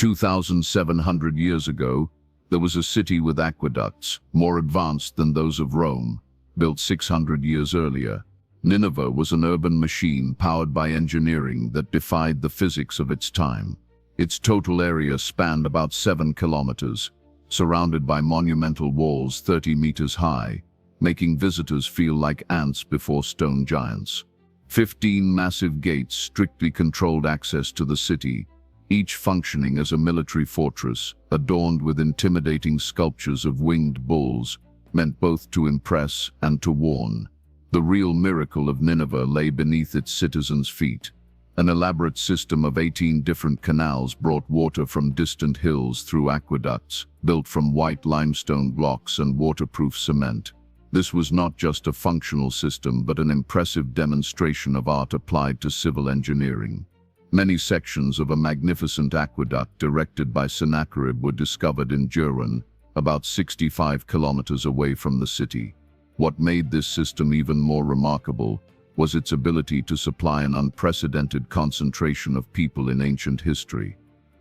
2,700 years ago, there was a city with aqueducts, more advanced than those of Rome, built 600 years earlier. Nineveh was an urban machine powered by engineering that defied the physics of its time. Its total area spanned about 7 kilometers, surrounded by monumental walls 30 meters high, making visitors feel like ants before stone giants. 15 massive gates strictly controlled access to the city, each functioning as a military fortress, adorned with intimidating sculptures of winged bulls, meant both to impress and to warn. The real miracle of Nineveh lay beneath its citizens' feet. An elaborate system of 18 different canals brought water from distant hills through aqueducts, built from white limestone blocks and waterproof cement. This was not just a functional system, but an impressive demonstration of art applied to civil engineering. Many sections of a magnificent aqueduct erected by Sennacherib were discovered in Geran, about 65 kilometers away from the city. What made this system even more remarkable was its ability to supply an unprecedented concentration of people in ancient history.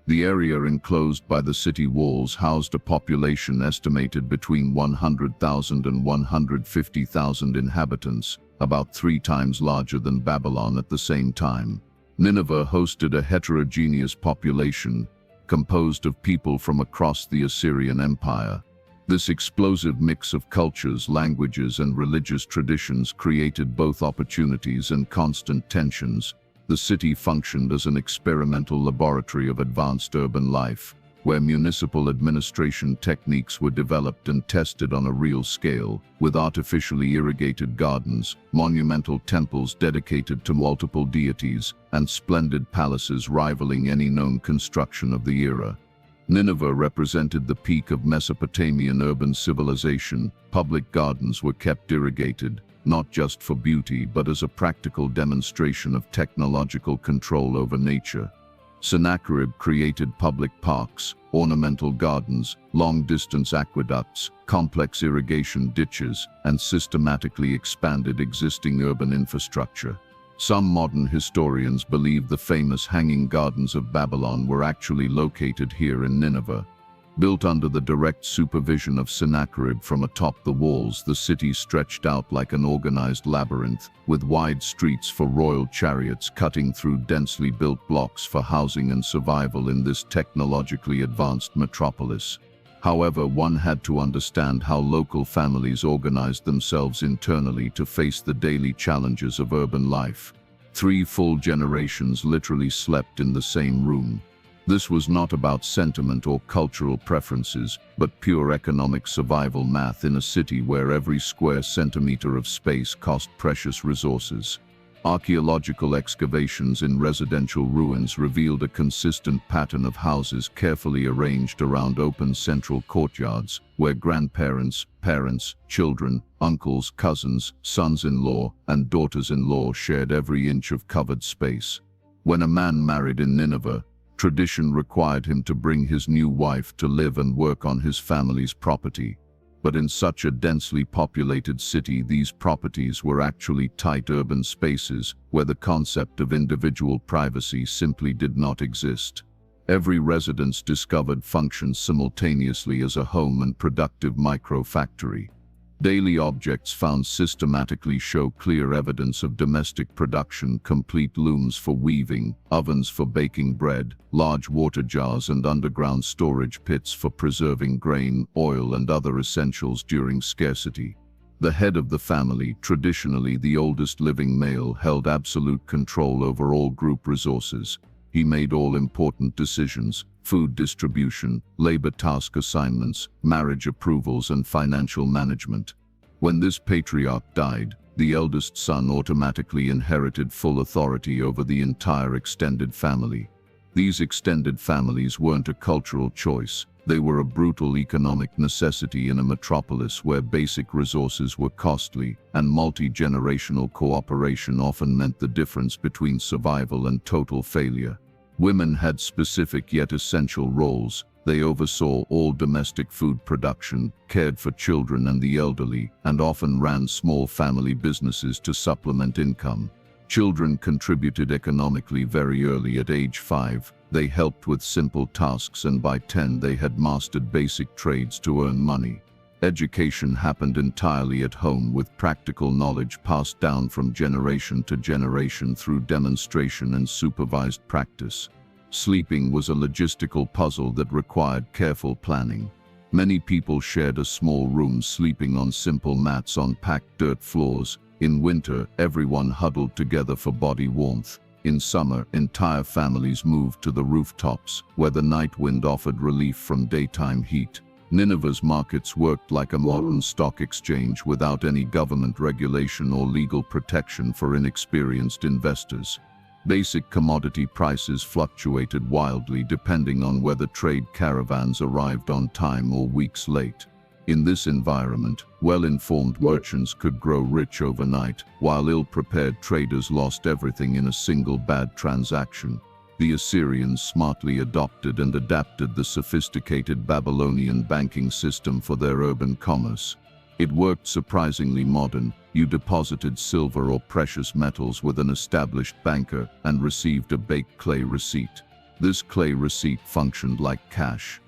The area enclosed by the city walls housed a population estimated between 100,000 and 150,000 inhabitants, about 3 times larger than Babylon at the same time. Nineveh hosted a heterogeneous population, composed of people from across the Assyrian Empire. This explosive mix of cultures, languages, and religious traditions created both opportunities and constant tensions. The city functioned as an experimental laboratory of advanced urban life, where municipal administration techniques were developed and tested on a real scale, with artificially irrigated gardens, monumental temples dedicated to multiple deities, and splendid palaces rivaling any known construction of the era. Nineveh represented the peak of Mesopotamian urban civilization. Public gardens were kept irrigated, not just for beauty, but as a practical demonstration of technological control over nature. Sennacherib created public parks, ornamental gardens, long-distance aqueducts, complex irrigation ditches, and systematically expanded existing urban infrastructure. Some modern historians believe the famous Hanging Gardens of Babylon were actually located here in Nineveh. Built under the direct supervision of Sennacherib from atop the walls, the city stretched out like an organized labyrinth, with wide streets for royal chariots cutting through densely built blocks for housing and survival in this technologically advanced metropolis. However, one had to understand how local families organized themselves internally to face the daily challenges of urban life. 3 full generations literally slept in the same room. This was not about sentiment or cultural preferences, but pure economic survival math in a city where every square centimeter of space cost precious resources. Archaeological excavations in residential ruins revealed a consistent pattern of houses carefully arranged around open central courtyards, where grandparents, parents, children, uncles, cousins, sons-in-law, and daughters-in-law shared every inch of covered space. When a man married in Nineveh, tradition required him to bring his new wife to live and work on his family's property. But in such a densely populated city, these properties were actually tight urban spaces where the concept of individual privacy simply did not exist. Every residence discovered functions simultaneously as a home and productive micro-factory. Daily objects found systematically show clear evidence of domestic production: complete looms for weaving, ovens for baking bread, large water jars and underground storage pits for preserving grain, oil and other essentials during scarcity. The head of the family, traditionally the oldest living male, held absolute control over all group resources. He made all important decisions: food distribution, labor task assignments, marriage approvals, and financial management. When this patriarch died, the eldest son automatically inherited full authority over the entire extended family. These extended families weren't a cultural choice. They were a brutal economic necessity in a metropolis where basic resources were costly, and multi-generational cooperation often meant the difference between survival and total failure. Women had specific yet essential roles. They oversaw all domestic food production, cared for children and the elderly, and often ran small family businesses to supplement income. Children contributed economically very early. At age 5, They helped with simple tasks, and by 10 they had mastered basic trades to earn money. Education happened entirely at home, with practical knowledge passed down from generation to generation through demonstration and supervised practice. Sleeping was a logistical puzzle that required careful planning. Many people shared a small room, sleeping on simple mats on packed dirt floors. In winter, everyone huddled together for body warmth. In summer, entire families moved to the rooftops, where the night wind offered relief from daytime heat. Nineveh's markets worked like a modern stock exchange, without any government regulation or legal protection for inexperienced investors. Basic commodity prices fluctuated wildly depending on whether trade caravans arrived on time or weeks late. In this environment, well-informed merchants could grow rich overnight, while ill-prepared traders lost everything in a single bad transaction. The Assyrians smartly adopted and adapted the sophisticated Babylonian banking system for their urban commerce. It worked surprisingly modern. You deposited silver or precious metals with an established banker and received a baked clay receipt. This clay receipt functioned like cash.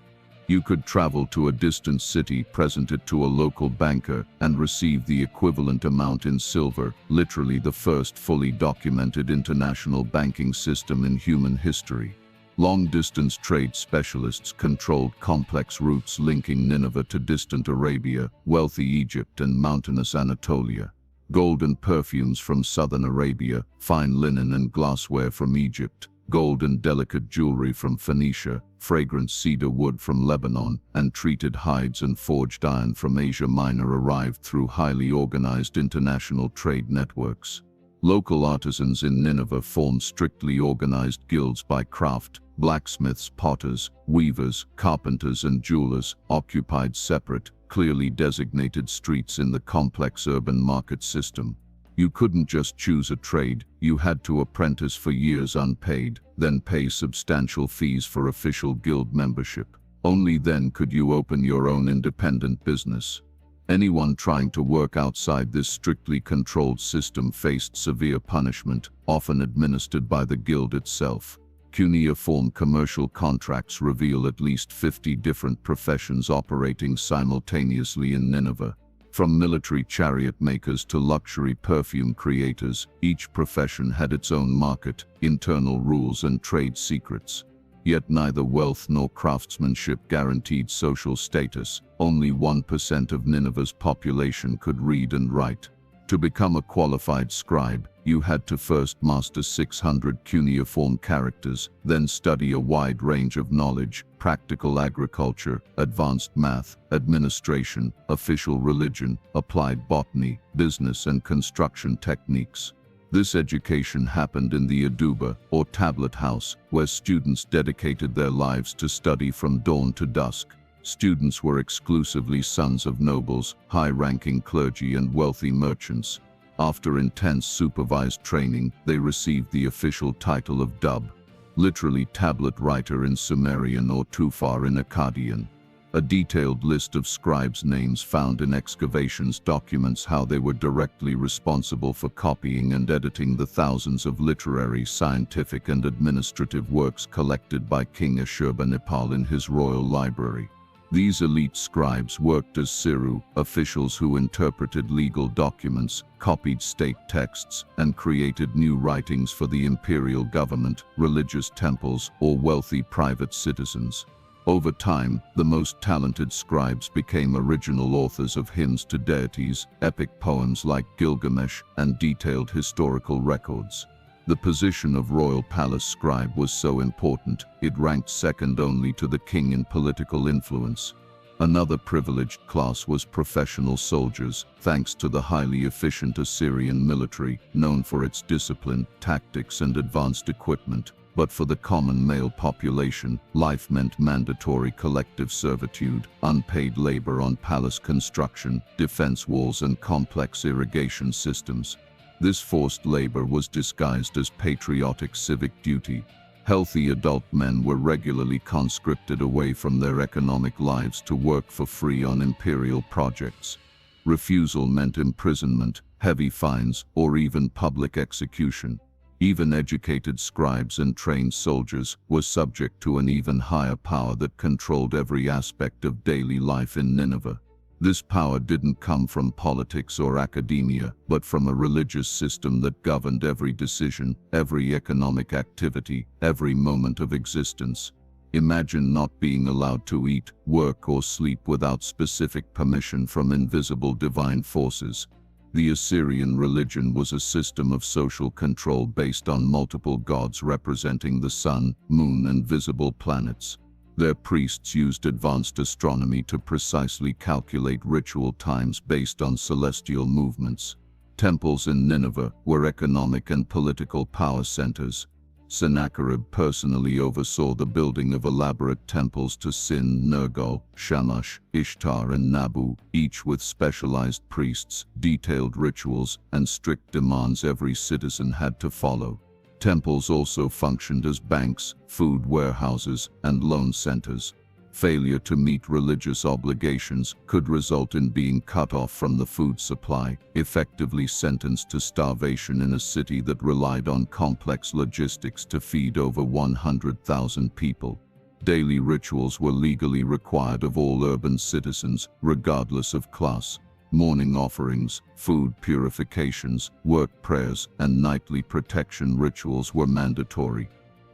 You could travel to a distant city, present it to a local banker, and receive the equivalent amount in silver, literally the first fully documented international banking system in human history. Long-distance trade specialists controlled complex routes linking Nineveh to distant Arabia, wealthy Egypt, and mountainous Anatolia. Gold and perfumes from southern Arabia, fine linen and glassware from Egypt, gold and delicate jewelry from Phoenicia, fragrant cedar wood from Lebanon, and treated hides and forged iron from Asia Minor arrived through highly organized international trade networks. Local artisans in Nineveh formed strictly organized guilds by craft. Blacksmiths, potters, weavers, carpenters, and jewelers occupied separate, clearly designated streets in the complex urban market system. You couldn't just choose a trade, you had to apprentice for years unpaid, then pay substantial fees for official guild membership. Only then could you open your own independent business. Anyone trying to work outside this strictly controlled system faced severe punishment, often administered by the guild itself. Cuneiform commercial contracts reveal at least 50 different professions operating simultaneously in Nineveh. From military chariot makers to luxury perfume creators, each profession had its own market, internal rules, and trade secrets. Yet neither wealth nor craftsmanship guaranteed social status. Only 1% of Nineveh's population could read and write. To become a qualified scribe, you had to first master 600 cuneiform characters, then study a wide range of knowledge: practical agriculture, advanced math, administration, official religion, applied botany, business and construction techniques. This education happened in the Aduba, or tablet house, where students dedicated their lives to study from dawn to dusk. Students were exclusively sons of nobles, high-ranking clergy, and wealthy merchants. After intense supervised training, they received the official title of Dub, literally tablet writer in Sumerian or Tufar in Akkadian. A detailed list of scribes' names found in excavations documents how they were directly responsible for copying and editing the thousands of literary, scientific, and administrative works collected by King Ashurbanipal in his royal library. These elite scribes worked as siru, officials who interpreted legal documents, copied state texts, and created new writings for the imperial government, religious temples, or wealthy private citizens. Over time, the most talented scribes became original authors of hymns to deities, epic poems like Gilgamesh, and detailed historical records. The position of royal palace scribe was so important, it ranked second only to the king in political influence. Another privileged class was professional soldiers, thanks to the highly efficient Assyrian military, known for its discipline, tactics, and advanced equipment. But for the common male population, life meant mandatory collective servitude, unpaid labor on palace construction, defense walls, and complex irrigation systems. This forced labor was disguised as patriotic civic duty. Healthy adult men were regularly conscripted away from their economic lives to work for free on imperial projects. Refusal meant imprisonment, heavy fines, or even public execution. Even educated scribes and trained soldiers were subject to an even higher power that controlled every aspect of daily life in Nineveh. This power didn't come from politics or academia, but from a religious system that governed every decision, every economic activity, every moment of existence. Imagine not being allowed to eat, work, or sleep without specific permission from invisible divine forces. The Assyrian religion was a system of social control based on multiple gods representing the sun, moon, and visible planets. Their priests used advanced astronomy to precisely calculate ritual times based on celestial movements. Temples in Nineveh were economic and political power centers. Sennacherib personally oversaw the building of elaborate temples to Sin, Nergal, Shamash, Ishtar, and Nabu, each with specialized priests, detailed rituals, and strict demands every citizen had to follow. Temples also functioned as banks, food warehouses, and loan centers. Failure to meet religious obligations could result in being cut off from the food supply, effectively sentenced to starvation in a city that relied on complex logistics to feed over 100,000 people. Daily rituals were legally required of all urban citizens, regardless of class. Morning offerings, food purifications, work prayers, and nightly protection rituals were mandatory.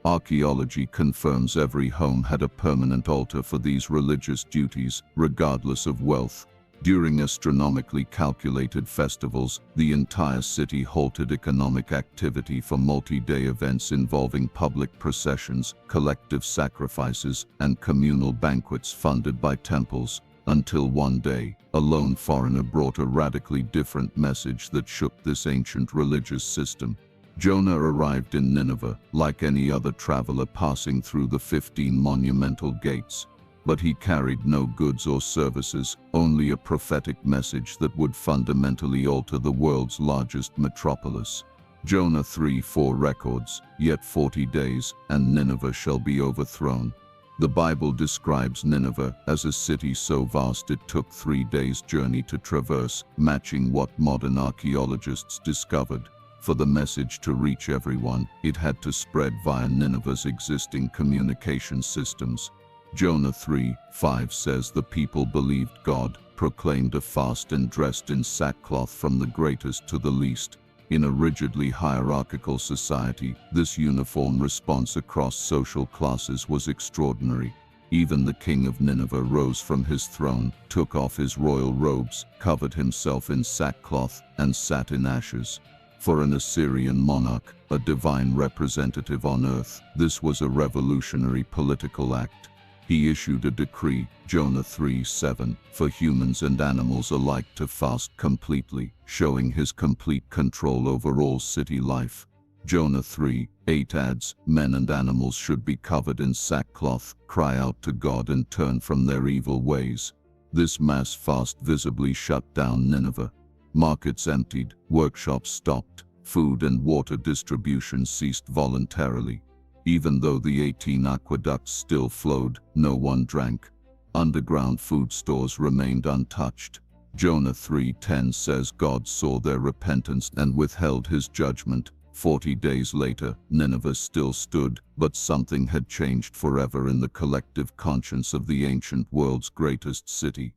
Archaeology confirms every home had a permanent altar for these religious duties, regardless of wealth. During astronomically calculated festivals, the entire city halted economic activity for multi-day events involving public processions, collective sacrifices, and communal banquets funded by temples. Until one day, a lone foreigner brought a radically different message that shook this ancient religious system. Jonah arrived in Nineveh, like any other traveler passing through the 15 monumental gates. But he carried no goods or services, only a prophetic message that would fundamentally alter the world's largest metropolis. Jonah 3:4 records, "Yet 40 days, and Nineveh shall be overthrown." The Bible describes Nineveh as a city so vast it took 3 days' journey to traverse, matching what modern archaeologists discovered. For the message to reach everyone, it had to spread via Nineveh's existing communication systems. Jonah 3:5 says the people believed God, proclaimed a fast, and dressed in sackcloth from the greatest to the least. In a rigidly hierarchical society, this uniform response across social classes was extraordinary. Even the king of Nineveh rose from his throne, took off his royal robes, covered himself in sackcloth, and sat in ashes. For an Assyrian monarch, a divine representative on earth, this was a revolutionary political act. He issued a decree, Jonah 3:7, for humans and animals alike to fast completely, showing his complete control over all city life. Jonah 3:8 adds, men and animals should be covered in sackcloth, cry out to God, and turn from their evil ways. This mass fast visibly shut down Nineveh. Markets emptied, workshops stopped, food and water distribution ceased voluntarily. Even though the 18 aqueducts still flowed, no one drank. Underground food stores remained untouched. Jonah 3:10 says God saw their repentance and withheld his judgment. 40 days later, Nineveh still stood, but something had changed forever in the collective conscience of the ancient world's greatest city.